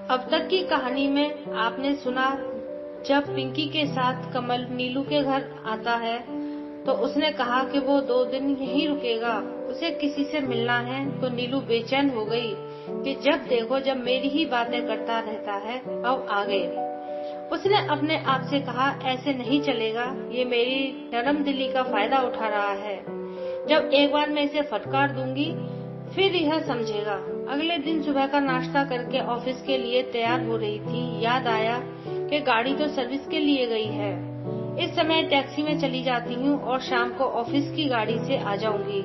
अब तक की कहानी में आपने सुना, जब पिंकी के साथ कमल नीलू के घर आता है तो उसने कहा कि वो 2 दिन यहीं रुकेगा, उसे किसी से मिलना है। तो नीलू बेचैन हो गई कि जब देखो जब मेरी ही बातें करता रहता है। अब आ गए। उसने अपने आप से कहा, ऐसे नहीं चलेगा, ये मेरी नरम दिली का फायदा उठा रहा है। जब एक बार मैं इसे फटकार दूंगी फिर यह समझेगा। अगले दिन सुबह का नाश्ता करके ऑफिस के लिए तैयार हो रही थी, याद आया कि गाड़ी तो सर्विस के लिए गई है। इस समय टैक्सी में चली जाती हूँ और शाम को ऑफिस की गाड़ी से आ जाऊंगी।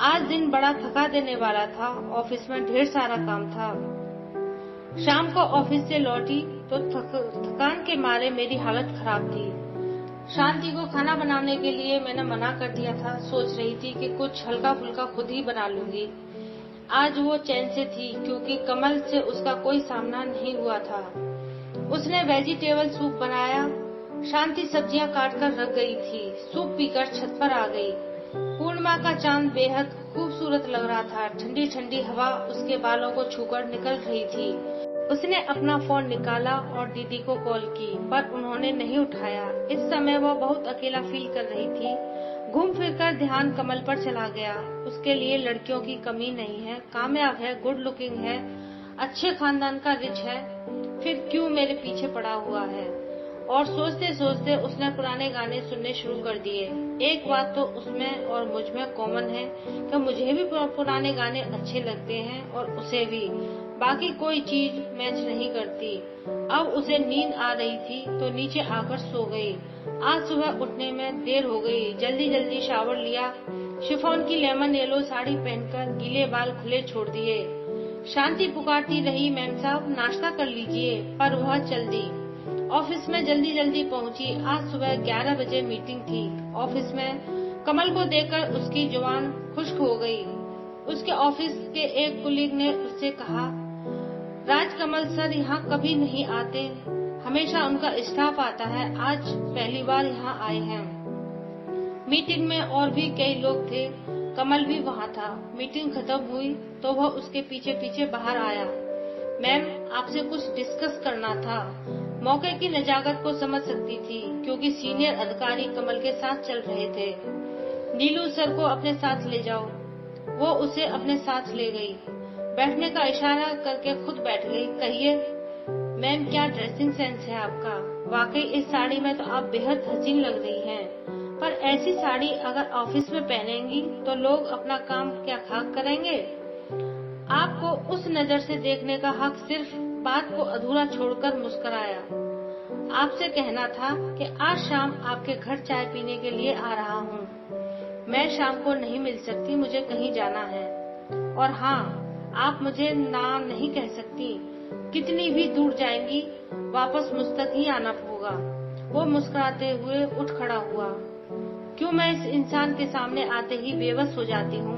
आज दिन बड़ा थका देने वाला था, ऑफिस में ढेर सारा काम था। शाम को ऑफिस से लौटी तो थकान के मारे मेरी हालत खराब थी। शांति को खाना बनाने के लिए मैंने मना कर दिया था। सोच रही थी कि कुछ हल्का फुल्का खुद ही बना लूंगी। आज वो चैन से थी क्योंकि कमल से उसका कोई सामना नहीं हुआ था। उसने वेजिटेबल सूप बनाया। शांति सब्जियां काट कर रख गई थी। सूप पीकर छत पर आ गई। पूर्णिमा का चांद बेहद खूबसूरत लग रहा था। ठंडी ठंडी हवा उसके बालों को छूकर निकल रही थी। उसने अपना फोन निकाला और दीदी को कॉल की, पर उन्होंने नहीं उठाया। इस समय वह बहुत अकेला फील कर रही थी। घूम फिरकर ध्यान कमल पर चला गया। उसके लिए लड़कियों की कमी नहीं है, कामयाब है, गुड लुकिंग है, अच्छे खानदान का, रिच है, फिर क्यों मेरे पीछे पड़ा हुआ है। और सोचते सोचते उसने पुराने गाने सुनने शुरू कर दिए। एक बात तो उसमें और मुझ में कॉमन है कि मुझे भी पुराने गाने अच्छे लगते हैं और उसे भी। बाकी कोई चीज मैच नहीं करती। अब उसे नींद आ रही थी तो नीचे आकर सो गई। आज सुबह उठने में देर हो गई। जल्दी जल्दी शावर लिया, शिफॉन की लेमन येलो साड़ी पहनकर गीले बाल खुले छोड़ दिए। शांति पुकारती रही, मैम साहब नाश्ता कर लीजिए, पर वह चल दी। ऑफिस में जल्दी जल्दी पहुंची। आज सुबह 11 बजे मीटिंग थी। ऑफिस में कमल को देखकर उसकी जुबान खुश्क हो गई। उसके ऑफिस के एक कुलीग ने उससे कहा, राजकमल सर यहाँ कभी नहीं आते, हमेशा उनका स्टाफ आता है, आज पहली बार यहाँ आए हैं। मीटिंग में और भी कई लोग थे, कमल भी वहाँ था। मीटिंग खत्म हुई तो वह उसके पीछे पीछे बाहर आया। मैम आपसे कुछ डिस्कस करना था। मौके की नजाकत को समझ सकती थी क्योंकि सीनियर अधिकारी कमल के साथ चल रहे थे। नीलू सर को अपने साथ ले जाओ। वो उसे अपने साथ ले गई। बैठने का इशारा करके खुद बैठ गई। कहिए मैम, क्या ड्रेसिंग सेंस है आपका। वाकई इस साड़ी में तो आप बेहद हसीन लग रही हैं, पर ऐसी साड़ी अगर ऑफिस में पहनेंगी तो लोग अपना काम क्या खाक करेंगे। आपको उस नजर से देखने का हक। सिर्फ बात को अधूरा छोड़कर मुस्कुराया। आपसे कहना था कि आज शाम आपके घर चाय पीने के लिए आ रहा हूँ। मैं शाम को नहीं मिल सकती, मुझे कहीं जाना है। और हाँ, आप मुझे ना नहीं कह सकती। कितनी भी दूर जाएंगी वापस मुझ तक ही आना होगा। वो मुस्कुराते हुए उठ खड़ा हुआ। क्यों मैं इस इंसान के सामने आते ही बेबस हो जाती हूँ।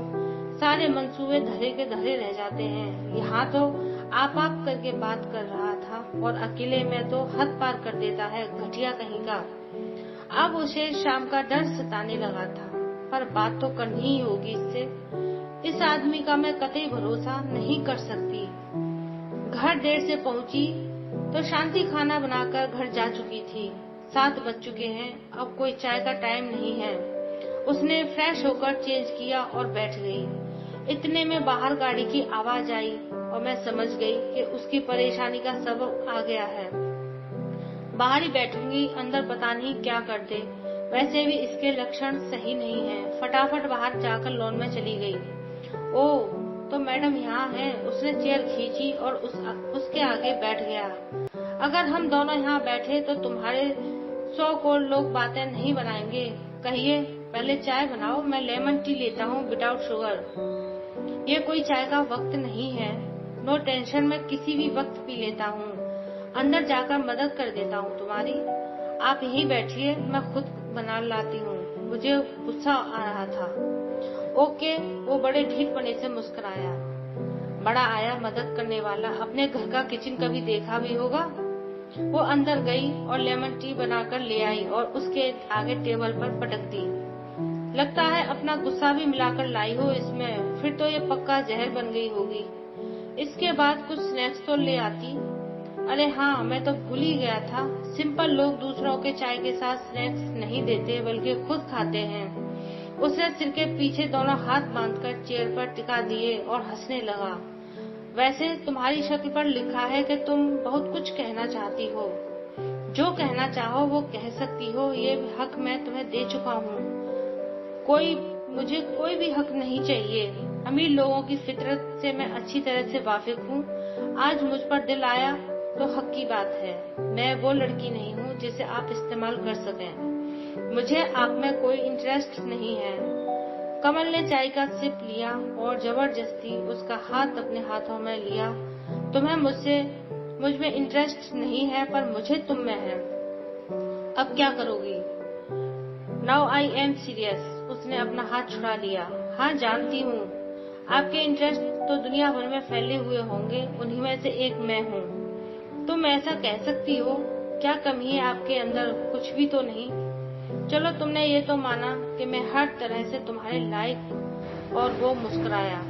सारे मंसूबे धरे के धरे रह जाते हैं। यहाँ तो आप करके बात कर रहा था और अकेले में तो हद पार कर देता है, घटिया कहीं का। अब उसे शाम का डर सताने लगा था, पर बात तो करनी ही होगी इससे। इस आदमी का मैं कतई भरोसा नहीं कर सकती। घर देर से पहुंची तो शांति खाना बनाकर घर जा चुकी थी। 7 बज चुके हैं, अब कोई चाय का टाइम नहीं है। उसने फ्रेश होकर चेंज किया और बैठ गई। इतने में बाहर गाड़ी की आवाज आई और मैं समझ गई कि उसकी परेशानी का सबब आ गया है। बाहर ही बैठूंगी, अंदर पता नहीं क्या कर दे। वैसे भी इसके लक्षण सही नहीं है। फटाफट बाहर जाकर लॉन में चली गई। ओह, तो मैडम यहाँ हैं। उसने चेयर खींची और उसके आगे बैठ गया। अगर हम दोनों यहाँ बैठे तो तुम्हारे 100 करोड़ लोग बातें नहीं बनाएंगे। कहिए पहले चाय बनाओ, मैं लेमन टी लेता हूँ विदाउट शुगर। ये कोई चाय का वक्त नहीं है। नो टेंशन, मैं किसी भी वक्त पी लेता हूँ। अंदर जाकर मदद कर देता हूँ तुम्हारी। आप यहीं बैठिए, मैं खुद बना लाती हूँ। मुझे गुस्सा आ रहा था। ओके, वो बड़े ढीठपने से मुस्कुराया। बड़ा आया मदद करने वाला। अपने घर का किचन कभी देखा भी होगा। वो अंदर गई और लेमन टी बनाकर ले आई और उसके आगे टेबल पर पटक दी। लगता है अपना गुस्सा भी मिलाकर लाई हो इसमें, फिर तो ये पक्का जहर बन गई होगी। इसके बाद कुछ स्नैक्स तो ले आती। अरे हाँ, मैं तो भूल ही गया था। सिंपल लोग दूसरों के चाय के साथ स्नैक्स नहीं देते बल्कि खुद खाते हैं। उसने सिर के पीछे दोनों हाथ बांधकर चेयर पर टिका दिए और हंसने लगा। वैसे तुम्हारी शक्ल पर लिखा है कि तुम बहुत कुछ कहना चाहती हो। जो कहना चाहो वो कह सकती हो, ये हक मैं तुम्हें दे चुका हूँ। मुझे कोई भी हक नहीं चाहिए। अमीर लोगों की फितरत से मैं अच्छी तरह से वाकिफ हूँ। आज मुझ पर दिल आया तो हक की बात है। मैं वो लड़की नहीं हूँ जिसे आप इस्तेमाल कर सकें। मुझे आप में कोई इंटरेस्ट नहीं है। कमल ने चाय का सिप लिया और जबरदस्ती उसका हाथ अपने हाथों में लिया। तुम्हें मुझ में इंटरेस्ट नहीं है, पर मुझे तुम में है। अब क्या करोगी? Now I am serious. उसने अपना हाथ छुड़ा लिया। हाँ, जानती हूँ आपके इंटरेस्ट तो दुनिया भर में फैले हुए होंगे, उन्हीं में से एक मैं हूँ। तुम ऐसा कह सकती हो? क्या कमी है आपके अंदर? कुछ भी तो नहीं। चलो, तुमने ये तो माना कि मैं हर तरह से तुम्हारे लायक। और वो मुस्कुराया।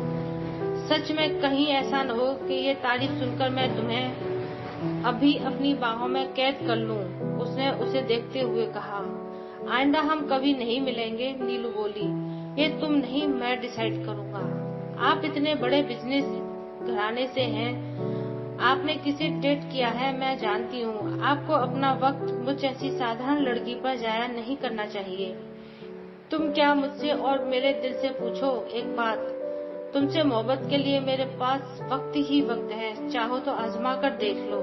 सच में कहीं ऐसा न हो कि ये तारीफ सुनकर मैं तुम्हें अभी अपनी बाहों में कैद कर लूं। उसने उसे देखते हुए कहा। आइंदा हम कभी नहीं मिलेंगे, नीलू बोली। ये तुम नहीं, मैं डिसाइड करूंगा। आप इतने बड़े बिजनेस घराने से हैं। आपने किसे डेट किया है मैं जानती हूँ। आपको अपना वक्त मुझ जैसी साधारण लड़की पर जाया नहीं करना चाहिए। तुम क्या मुझसे और मेरे दिल से पूछो एक बात। तुमसे मोहब्बत के लिए मेरे पास वक्त ही वक्त है। चाहो तो आजमा कर देख लो।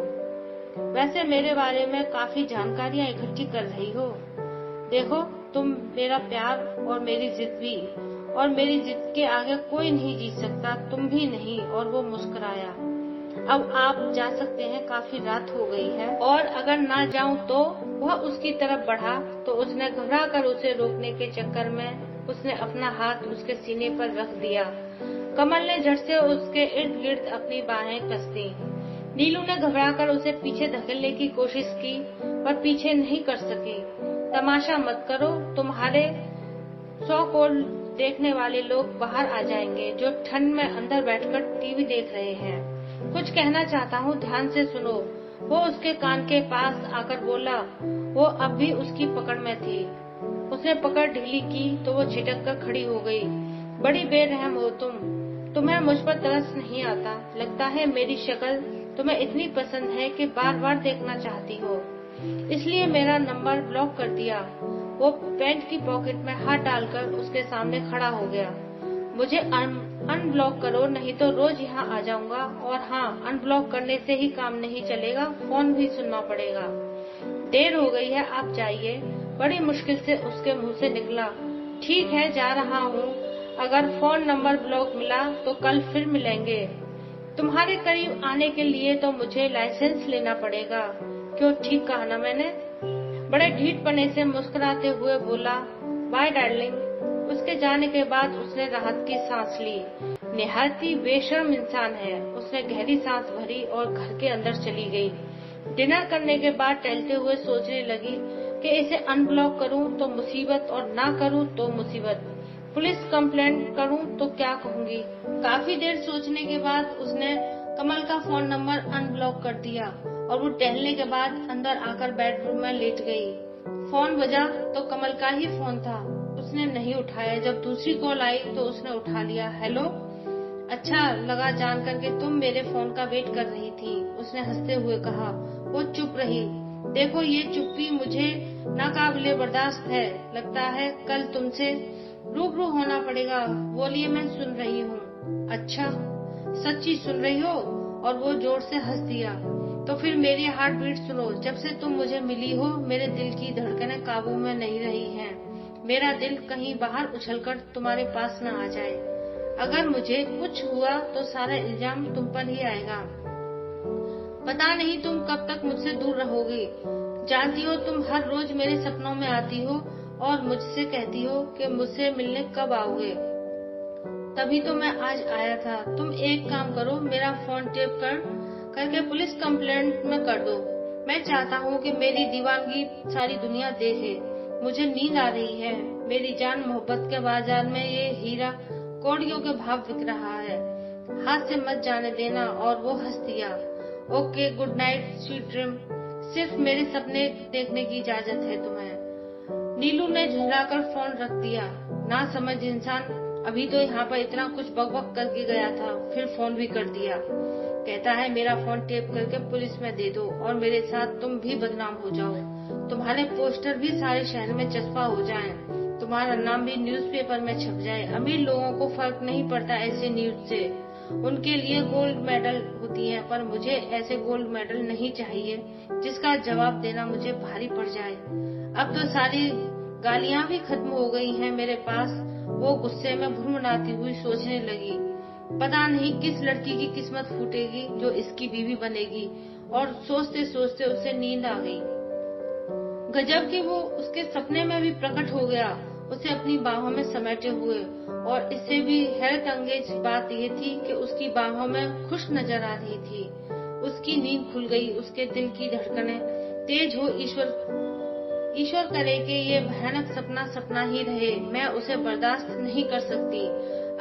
वैसे मेरे बारे में काफी जानकारियां इकट्ठी कर रही हो। देखो, तुम मेरा प्यार और मेरी जिद भी, और मेरी जिद के आगे कोई नहीं जीत सकता, तुम भी नहीं। और वो मुस्कुराया। अब आप जा सकते हैं, काफी रात हो गई है। और अगर ना जाऊं तो? वह उसकी तरफ बढ़ा तो उसने घबरा कर उसे रोकने के चक्कर में उसने अपना हाथ उसके सीने पर रख दिया। कमल ने झट से उसके इर्द गिर्द अपनी बाहें कस दी। नीलू ने घबराकर उसे पीछे धकेलने की कोशिश की, पर पीछे नहीं कर सकी। तमाशा मत करो, तुम्हारे 100 को देखने वाले लोग बाहर आ जाएंगे जो ठंड में अंदर बैठकर टीवी देख रहे हैं। कुछ कहना चाहता हूँ, ध्यान से सुनो। वो उसके कान के पास आकर बोला। वो अब भी उसकी पकड़ में थी। उसने पकड़ ढीली की तो वो झिटक कर खड़ी हो गई। बड़ी बेरहम हो तुम। तुम्हें मुझ पर तरस नहीं आता। लगता है मेरी शक्ल तुम्हें इतनी पसंद है कि बार बार देखना चाहती हो, इसलिए मेरा नंबर ब्लॉक कर दिया। वो पैंट की पॉकेट में हाथ डालकर उसके सामने खड़ा हो गया। मुझे अनब्लॉक करो, नहीं तो रोज यहाँ आ जाऊंगा। और हाँ, अनब्लॉक करने से ही काम नहीं चलेगा, फोन भी सुनना पड़ेगा। देर हो गई है, आप जाइए। बड़ी मुश्किल से उसके मुंह से निकला। ठीक है, जा रहा हूँ। अगर फोन नंबर ब्लॉक मिला तो कल फिर मिलेंगे। तुम्हारे करीब आने के लिए तो मुझे लाइसेंस लेना पड़ेगा। क्यों, ठीक कहा ना मैंने? बड़े ढीठपने से मुस्कुराते हुए बोला। Bye darling. उसके जाने के बाद उसने राहत की सांस ली। निहायती बेशर्म इंसान है। उसने गहरी सांस भरी और घर के अंदर चली गई। डिनर करने के बाद टहलते हुए सोचने लगी कि इसे अनब्लॉक करूं तो मुसीबत, और ना करूं तो मुसीबत। पुलिस कंप्लेंट करूं तो क्या कहूंगी। काफी देर सोचने के बाद उसने कमल का फोन नंबर अनब्लॉक कर दिया और वो टहलने के बाद अंदर आकर बेडरूम में लेट गई। फोन बजा तो कमल का ही फोन था। उसने नहीं उठाया। जब दूसरी कॉल आई तो उसने उठा लिया। हेलो, अच्छा लगा जानकर कि तुम मेरे फोन का वेट कर रही थी, उसने हंसते हुए कहा। वो चुप रही। देखो, ये चुप्पी मुझे नाकाबिले बर्दाश्त है। लगता है कल तुमसे रूबरू होना पड़ेगा। बोलिए, मैं सुन रही हूँ। अच्छा, सच्ची सुन रही हो? और वो जोर से हंस दिया। तो फिर मेरी हार्ट बीट सुनो। जब से तुम मुझे मिली हो, मेरे दिल की धड़कनें काबू में नहीं रही हैं। मेरा दिल कहीं बाहर उछलकर तुम्हारे पास न आ जाए। अगर मुझे कुछ हुआ तो सारा इल्जाम तुम पर ही आएगा। पता नहीं तुम कब तक मुझसे दूर रहोगी। जानती हो, तुम हर रोज मेरे सपनों में आती हो और मुझसे कहती हो कि मुझसे मिलने कब आओगे। तभी तो मैं आज आया था। तुम एक काम करो, मेरा फोन टेप करके पुलिस कंप्लेंट में कर दो। मैं चाहता हूँ कि मेरी दीवानगी सारी दुनिया देखे। मुझे नींद आ रही है। मेरी जान, मोहब्बत के बाजार में ये हीरा कौड़ियों के भाव बिक रहा है। हाथ से मत जाने देना। और वो हंस दिया okay, good night, sweet dream. सिर्फ मेरे सपने देखने की इजाजत है तुम्हें। नीलू ने झुंझलाकर फोन रख दिया। ना समझ इंसान, अभी तो यहाँ पर इतना कुछ बकबक करके गया था, फिर फोन भी कर दिया। कहता है मेरा फोन टेप करके पुलिस में दे दो और मेरे साथ तुम भी बदनाम हो जाओ, तुम्हारे पोस्टर भी सारे शहर में चस्पा हो जाएं, तुम्हारा नाम भी न्यूज़पेपर में छप जाए। अमीर लोगों को फर्क नहीं पड़ता ऐसे न्यूज से, उनके लिए गोल्ड मेडल होती है, पर मुझे ऐसे गोल्ड मेडल नहीं चाहिए जिसका जवाब देना मुझे भारी पड़ जाए। अब तो सारी गालियां भी खत्म हो गई हैं मेरे पास। वो गुस्से में भुनभुनाती हुई सोचने लगी, पता नहीं किस लड़की की किस्मत फूटेगी जो इसकी बीवी बनेगी। और सोचते सोचते उसे नींद आ गई। गजब कि वो उसके सपने में भी प्रकट हो गया, उसे अपनी बाहों में समेटे हुए। और इससे भी हैरत अंगेज बात ये थी कि उसकी बाहों में खुश नजर आ रही थी। उसकी नींद खुल गई, उसके दिल की धड़कनें तेज हो। ईश्वर करे कि ये भयानक सपना सपना ही रहे, मैं उसे बर्दाश्त नहीं कर सकती।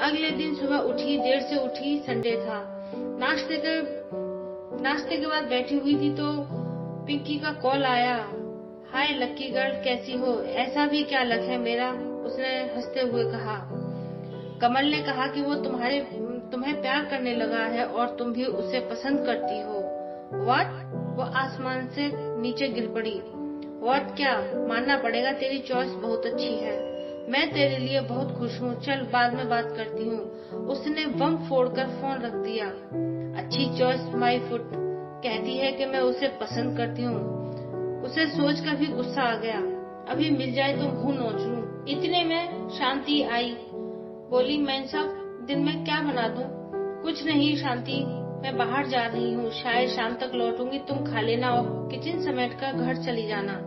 अगले दिन सुबह उठी, देर से उठी, संडे था। नाश्ते के बाद बैठी हुई थी तो पिंकी का कॉल आया। हाय लक्की गर्ल, कैसी हो? ऐसा भी क्या लक है मेरा, उसने हंसते हुए कहा। कमल ने कहा कि वो तुम्हें प्यार करने लगा है और तुम भी उसे पसंद करती हो। व्हाट? वो आसमान से नीचे गिर पड़ी। व्हाट क्या? मानना पड़ेगा, तेरी चॉइस बहुत अच्छी है, मैं तेरे लिए बहुत खुश हूँ, चल बाद में बात करती हूँ। उसने बम फोड़कर फोन रख दिया। अच्छी चॉइस माय फुट, कहती है कि मैं उसे पसंद करती हूँ। उसे सोचकर भी गुस्सा आ गया, अभी मिल जाए तो मुंह नोच लूं। इतने में शांति आई। बोली मैं सब दिन में क्या बना दूं? कुछ नहीं शांति, मैं बाहर जा रही हूँ, शायद शाम तक लौटूंगी, तुम खा लेना और किचन समेट कर घर चली जाना।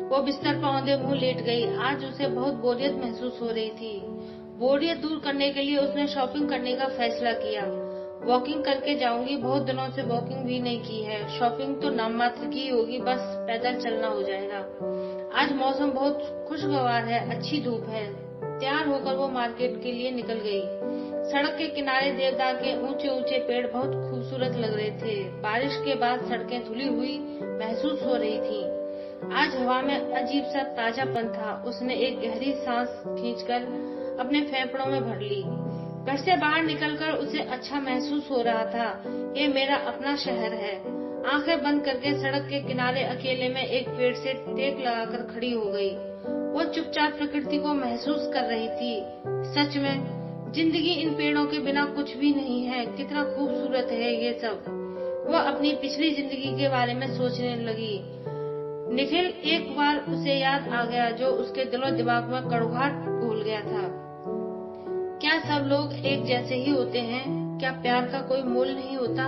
वो बिस्तर पर औंधे मुंह लेट गई। आज उसे बहुत बोरियत महसूस हो रही थी। बोरियत दूर करने के लिए उसने शॉपिंग करने का फैसला किया। वॉकिंग करके जाऊंगी, बहुत दिनों से वॉकिंग भी नहीं की है। शॉपिंग तो नाम मात्र की होगी, बस पैदल चलना हो जाएगा। आज मौसम बहुत खुशगवार है, अच्छी धूप है। तैयार होकर वो मार्केट के लिए निकल गई। सड़क के किनारे देवदार के ऊंचे ऊंचे पेड़ बहुत खूबसूरत लग रहे थे। बारिश के बाद सड़कें धुली हुई महसूस हो रही थी। आज हवा में अजीब सा ताजापन था। उसने एक गहरी सांस खींचकर अपने फेफड़ों में भर ली। घर से बाहर निकलकर उसे अच्छा महसूस हो रहा था। ये मेरा अपना शहर है। आंखें बंद करके सड़क के किनारे अकेले में एक पेड़ से टेक लगाकर खड़ी हो गई। वो चुपचाप प्रकृति को महसूस कर रही थी। सच में जिंदगी इन पेड़ों के बिना कुछ भी नहीं है, कितना खूबसूरत है ये सब। वो अपनी पिछली जिंदगी के बारे में सोचने लगी। निखिल एक बार उसे याद आ गया, जो उसके दिलो दिमाग में कड़वाहट घोल गया था। क्या सब लोग एक जैसे ही होते हैं? क्या प्यार का कोई मोल नहीं होता?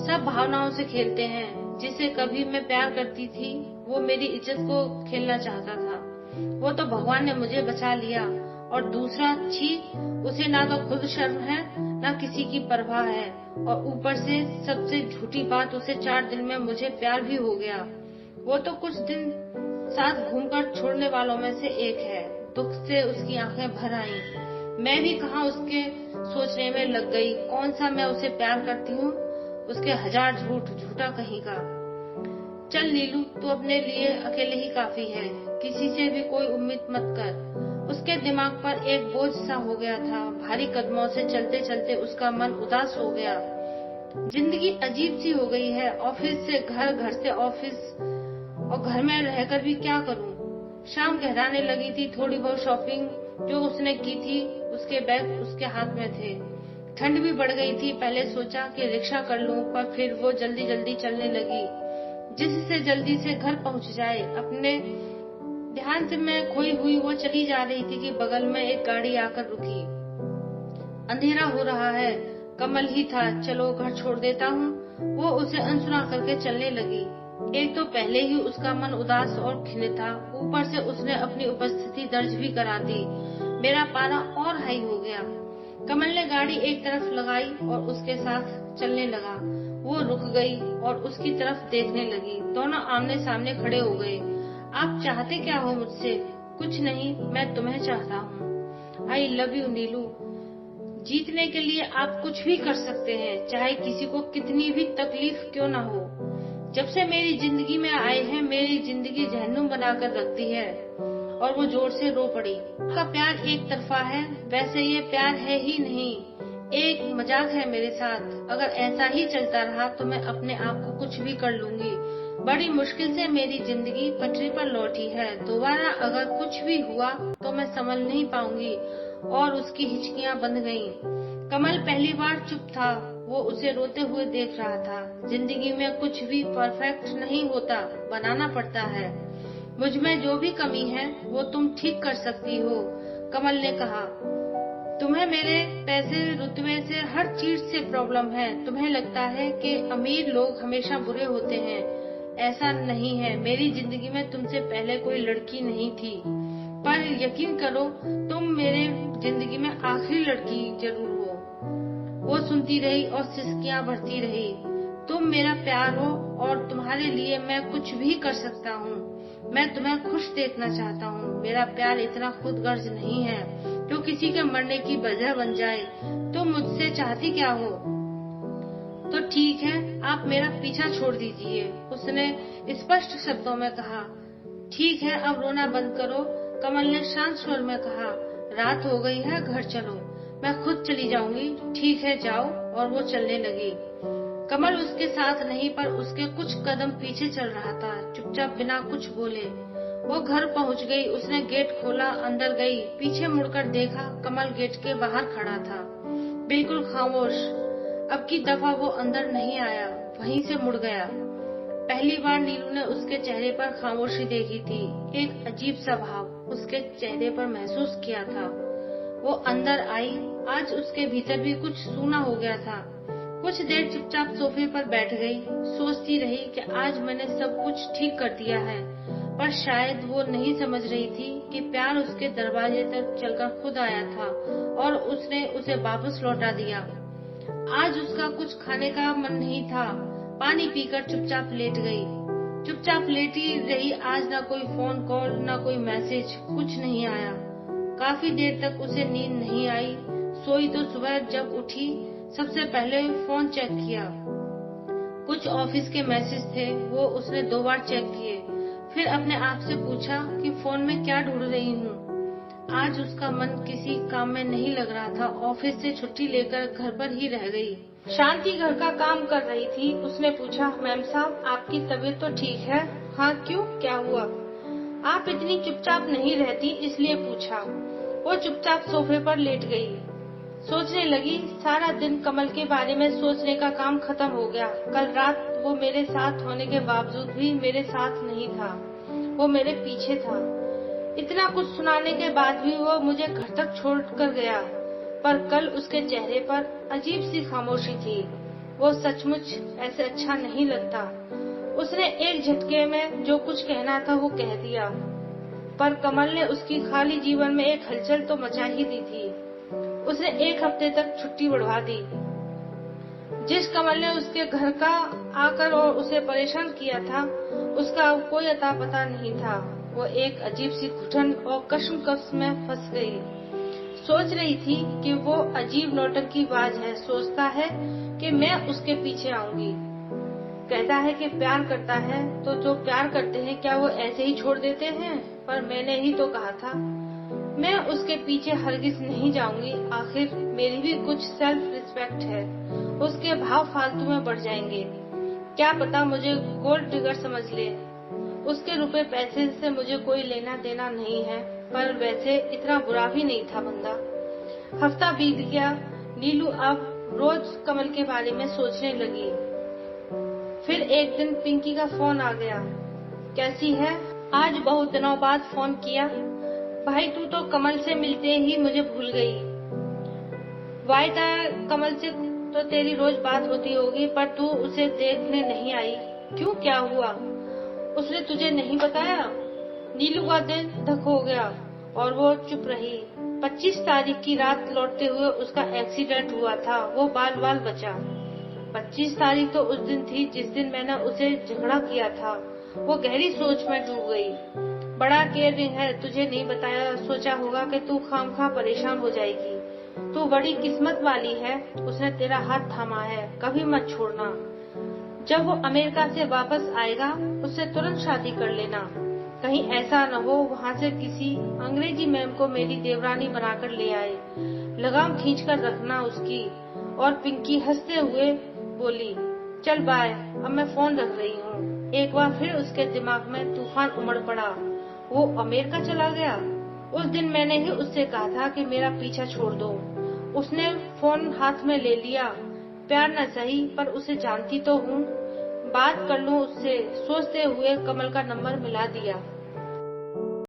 सब भावनाओं से खेलते हैं। जिसे कभी मैं प्यार करती थी वो मेरी इज्जत को खेलना चाहता था। वो तो भगवान ने मुझे बचा लिया। और दूसरा, छी, उसे ना तो खुद शर्म है ना किसी की परवाह है। और ऊपर से सबसे झूठी बात, उसे 4 दिन में मुझे प्यार भी हो गया। वो तो कुछ दिन साथ घूमकर छोड़ने वालों में से एक है। दुख से उसकी आंखें भर आईं। मैं भी कहाँ उसके सोचने में लग गई। कौन सा मैं उसे प्यार करती हूँ, उसके 1000 झूठ, झूठा कहीं का। चल नीलू, तू अपने लिए अकेले ही काफी है, किसी से भी कोई उम्मीद मत कर। उसके दिमाग पर एक बोझ सा हो गया था। भारी कदमों से चलते चलते उसका मन उदास हो गया। जिंदगी अजीब सी हो गई है। ऑफिस से घर, घर से ऑफिस, और घर में रहकर भी क्या करूं। शाम गहराने लगी थी। थोड़ी बहुत शॉपिंग जो उसने की थी, उसके बैग उसके हाथ में थे। ठंड भी बढ़ गई थी। पहले सोचा कि रिक्शा कर लूं, पर फिर वो जल्दी जल्दी चलने लगी, जिससे जल्दी से घर पहुंच जाए। अपने ध्यान से मैं खोई हुई वो चली जा रही थी कि बगल में एक गाड़ी आकर रुकी। अंधेरा हो रहा है, कमल ही था, चलो घर छोड़ देता हूँ। वो उसे अनसुना करके चलने लगी। एक तो पहले ही उसका मन उदास और खिन्न था, ऊपर से उसने अपनी उपस्थिति दर्ज भी करा दी। मेरा पारा और हाई हो गया। कमल ने गाड़ी एक तरफ लगाई और उसके साथ चलने लगा। वो रुक गई और उसकी तरफ देखने लगी। दोनों आमने सामने खड़े हो गए। आप चाहते क्या हो मुझसे? कुछ नहीं, मैं तुम्हें चाहता हूँ। आई लव यू नीलू। जीतने के लिए आप कुछ भी कर सकते हैं, चाहे किसी को कितनी भी तकलीफ क्यों ना हो। जब से मेरी जिंदगी में आए हैं, मेरी जिंदगी जहन्नुम बनाकर रख दी है। और वो जोर से रो पड़ी। आपका प्यार एक तरफा है, वैसे ये प्यार है ही नहीं, एक मजाक है मेरे साथ। अगर ऐसा ही चलता रहा तो मैं अपने आप को कुछ भी कर लूंगी। बड़ी मुश्किल से मेरी जिंदगी पटरी पर लौटी है। दोबारा अगर कुछ भी हुआ तो मैं संभल नहीं पाऊंगी। और उसकी हिचकियां बंध गईं। कमल पहली बार चुप था। वो उसे रोते हुए देख रहा था। जिंदगी में कुछ भी परफेक्ट नहीं होता, बनाना पड़ता है। मुझ में जो भी कमी है वो तुम ठीक कर सकती हो, कमल ने कहा। तुम्हें मेरे पैसे, रुतबे से, हर चीज से प्रॉब्लम है। तुम्हें लगता है कि अमीर लोग हमेशा बुरे होते हैं। ऐसा नहीं है। मेरी जिंदगी में तुमसे पहले कोई लड़की नहीं थी, पर यकीन करो तुम मेरे जिंदगी में आखिरी लड़की जरूर हो। वो सुनती रही और सिसकियां भरती रही। तुम मेरा प्यार हो और तुम्हारे लिए मैं कुछ भी कर सकता हूँ। मैं तुम्हें खुश देखना चाहता हूँ। मेरा प्यार इतना खुदगर्ज नहीं है जो किसी के मरने की वजह बन जाए। तुम मुझसे चाहती क्या हो? तो ठीक है, आप मेरा पीछा छोड़ दीजिए, उसने स्पष्ट शब्दों में कहा। ठीक है, अब रोना बंद करो, कमल ने शांत स्वर में कहा। रात हो गई है, घर चलो, मैं खुद चली जाऊंगी। ठीक है, जाओ। और वो चलने लगी। कमल उसके साथ नहीं, पर उसके कुछ कदम पीछे चल रहा था, चुपचाप बिना कुछ बोले। वो घर पहुंच गई। उसने गेट खोला, अंदर गई। पीछे मुड़कर देखा, कमल गेट के बाहर खड़ा था, बिल्कुल खामोश। अब की दफा वो अंदर नहीं आया, वहीं से मुड़ गया। पहली बार नीलू ने उसके चेहरे पर खामोशी देखी थी। एक अजीब सा भाव उसके चेहरे पर महसूस किया था। वो अंदर आई। आज उसके भीतर भी कुछ सूना हो गया था। कुछ देर चुपचाप सोफे पर बैठ गई। सोचती रही कि आज मैंने सब कुछ ठीक कर दिया है, पर शायद वो नहीं समझ रही थी कि प्यार उसके दरवाजे तक चलकर खुद आया था और उसने उसे वापस लौटा दिया। आज उसका कुछ खाने का मन नहीं था। पानी पीकर चुपचाप लेट गई। चुपचाप लेटी रही। आज ना कोई फोन कॉल, ना कोई मैसेज, कुछ नहीं आया। काफी देर तक उसे नींद नहीं आई। सोई तो सुबह जब उठी सबसे पहले फोन चेक किया। कुछ ऑफिस के मैसेज थे, वो उसने 2 बार चेक किए। फिर अपने आप से पूछा कि फोन में क्या ढूंढ रही हूँ। आज उसका मन किसी काम में नहीं लग रहा था। ऑफिस से छुट्टी लेकर घर पर ही रह गई। शांति घर का काम कर रही थी। उसने पूछा, मैम साहब, आपकी तबीयत तो ठीक है? हाँ, क्यों, क्या हुआ? आप इतनी चुपचाप नहीं रहती, इसलिए पूछा। वो चुपचाप सोफे पर लेट गई। सोचने लगी। सारा दिन कमल के बारे में सोचने का काम खत्म हो गया। कल रात वो मेरे साथ होने के बावजूद भी मेरे साथ नहीं था, वो मेरे पीछे था। इतना कुछ सुनाने के बाद भी वो मुझे घर तक छोड़ कर गया, पर कल उसके चेहरे पर अजीब सी खामोशी थी। वो सचमुच ऐसे अच्छा नहीं लगता। उसने एक झटके में जो कुछ कहना था वो कह दिया, पर कमल ने उसकी खाली जीवन में एक हलचल तो मचा ही दी थी। उसने 1 हफ्ते तक छुट्टी बढ़वा दी। जिस कमल ने उसके घर का आकर और उसे परेशान किया था, उसका अब कोई अता पता नहीं था। वो एक अजीब सी घुटन और कश्मकश में फंस गई। सोच रही थी कि वो अजीब नौटंकीबाज है। सोचता है कि मैं उसके पीछे आऊंगी। कहता है कि प्यार करता है, तो जो प्यार करते हैं क्या वो ऐसे ही छोड़ देते हैं? पर मैंने ही तो कहा था, मैं उसके पीछे हरगिज नहीं जाऊंगी। आखिर मेरी भी कुछ सेल्फ रिस्पेक्ट है। उसके भाव फालतू में बढ़ जाएंगे। क्या पता मुझे गोल्ड डिगर समझ ले। उसके रुपए पैसे से मुझे कोई लेना देना नहीं है, पर वैसे इतना बुरा भी नहीं था बंदा। हफ्ता बीत गया। नीलू अब रोज कमल के बारे में सोचने लगी। फिर एक दिन पिंकी का फोन आ गया। कैसी है? आज बहुत दिनों बाद फोन किया। भाई, तू तो कमल से मिलते ही मुझे भूल गई। वायदा, कमल से तो तेरी रोज बात होती होगी, पर तू उसे देखने नहीं आई। क्यों, क्या हुआ? उसने तुझे नहीं बताया? नीलू का दिल धक हो गया और वो चुप रही। 25 तारीख की रात लौटते हुए उसका एक्सीडेंट हुआ था। वो बाल बाल बचा। 25 तारीख तो उस दिन थी जिस दिन मैंने उसे झगड़ा किया था। वो गहरी सोच में डूब गई। बड़ा केयरिंग है, तुझे नहीं बताया। सोचा होगा कि तू खामखा परेशान हो जाएगी। तू बड़ी किस्मत वाली है, उसने तेरा हाथ थामा है, कभी मत छोड़ना। जब वो अमेरिका से वापस आएगा उससे तुरंत शादी कर लेना। कहीं ऐसा न हो वहाँ से किसी अंग्रेजी मैम को मेरी देवरानी बनाकर ले आए। लगाम खींचकर रखना उसकी। और पिंकी हंसते हुए बोली, चल बाय, अब मैं फोन रख रही हूँ। एक बार फिर उसके दिमाग में तूफान उमड़ पड़ा। वो अमेरिका चला गया। उस दिन मैंने ही उससे कहा था कि मेरा पीछा छोड़ दो। उसने फोन हाथ में ले लिया। प्यार न सही पर उसे जानती तो हूँ, बात कर लूं उससे सोचते हुए कमल का नंबर मिला दिया।